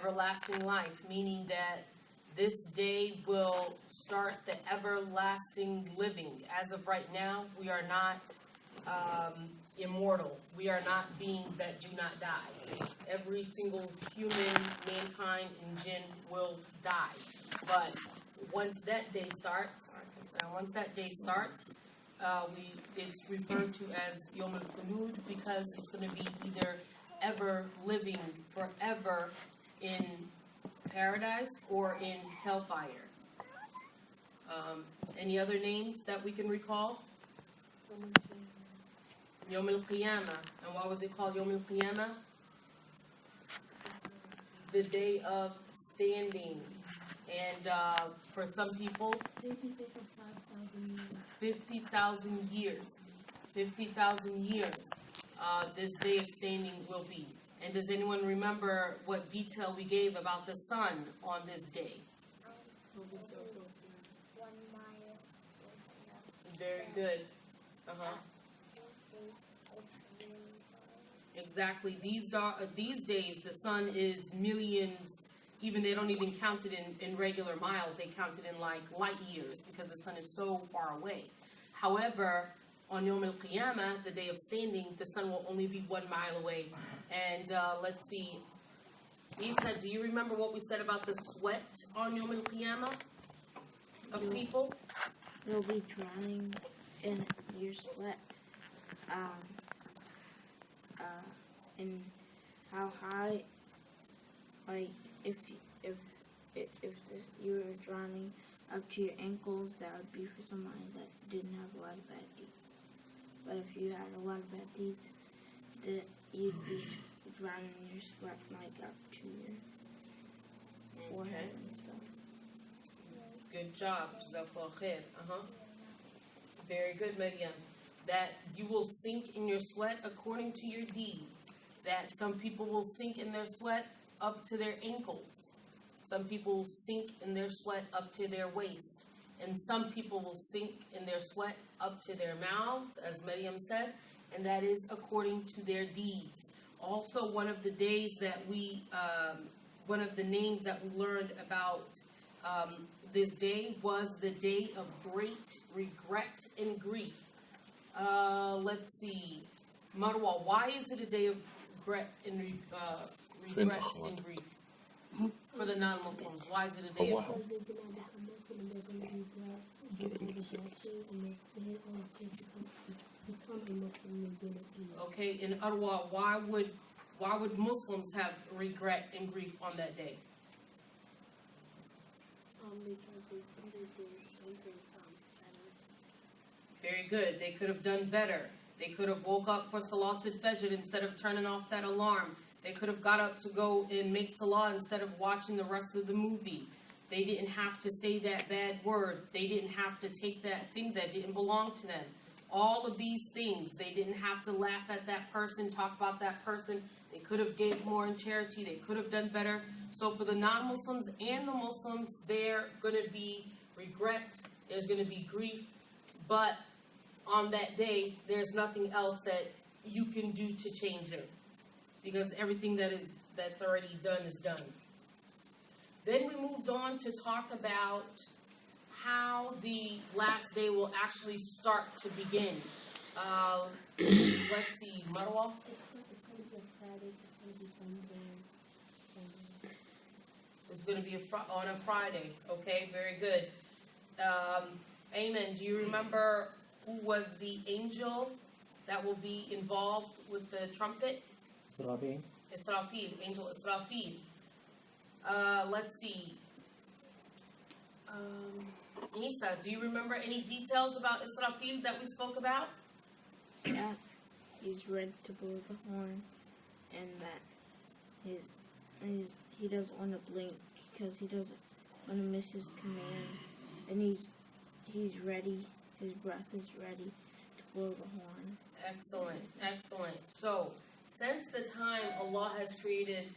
everlasting life, meaning that this day will start the everlasting living. As of right now, we are not immortal. We are not beings that do not die. Every single human, mankind, and jinn will die. But once that day starts, it's referred to as Yom al-Khulud because it's going to be either ever living forever in paradise or in hellfire. Any other names that we can recall? Yom al-Qiyamah. And why was it called Yom al-Qiyamah? The day of standing. And for some people, 50,000 years. 50,000 years this day of standing will be. And does anyone remember what detail we gave about the sun on this day? 1 mile. Very good. Exactly. These days, the sun is millions. Even they don't even count it in regular miles. They count it in like light years because the sun is so far away. However, on Yom al-Qiyamah, the day of standing, the sun will only be 1 mile away. And let's see. Isa, do you remember what we said about the sweat on Yom al-Qiyamah of people? You'll be drowning in your sweat. And how high, like if you were drowning up to your ankles, that would be for somebody that didn't have a lot of bad deeds. But if you had a lot of bad deeds, that you'd be drowning in your sweat like up to your forehead and stuff. Good job. Jazakallah khair. Very good, Maryam. That you will sink in your sweat according to your deeds. That some people will sink in their sweat up to their ankles. Some people will sink in their sweat up to their waist. And some people will sink in their sweat up to their mouths, as Maryam said, and that is according to their deeds. Also, one of the names that we learned about this day was the day of great regret and grief. Let's see. Marwa, why is it a day of regret and grief for the non-Muslims? Why is it a day of Okay, in Arwa, why would Muslims have regret and grief on that day? Because they could have done something better. Very good. They could have done better. They could have woke up for Salatul Fajr instead of turning off that alarm. They could have got up to go and make Salah instead of watching the rest of the movie. They didn't have to say that bad word. They didn't have to take that thing that didn't belong to them. All of these things, they didn't have to laugh at that person, talk about that person. They could have gave more in charity. They could have done better. So for the non-Muslims and the Muslims, they're going to be regret. There's going to be grief. But on that day, there's nothing else that you can do to change it, because everything that's already done is done. Then we moved on to talk about how the last day will actually start to begin. Let's see, Marwa? It's going to be on a Friday. Okay, very good. Amen. Do you remember who was the angel that will be involved with the trumpet? Israfil. Israfil, angel Israfil. Let's see. Isa, do you remember any details about Israfil that we spoke about? Yeah, he's ready to blow the horn, and that he doesn't want to blink because he doesn't want to miss his command, and he's ready. His breath is ready to blow the horn. Excellent, excellent. So, since the time Allah has created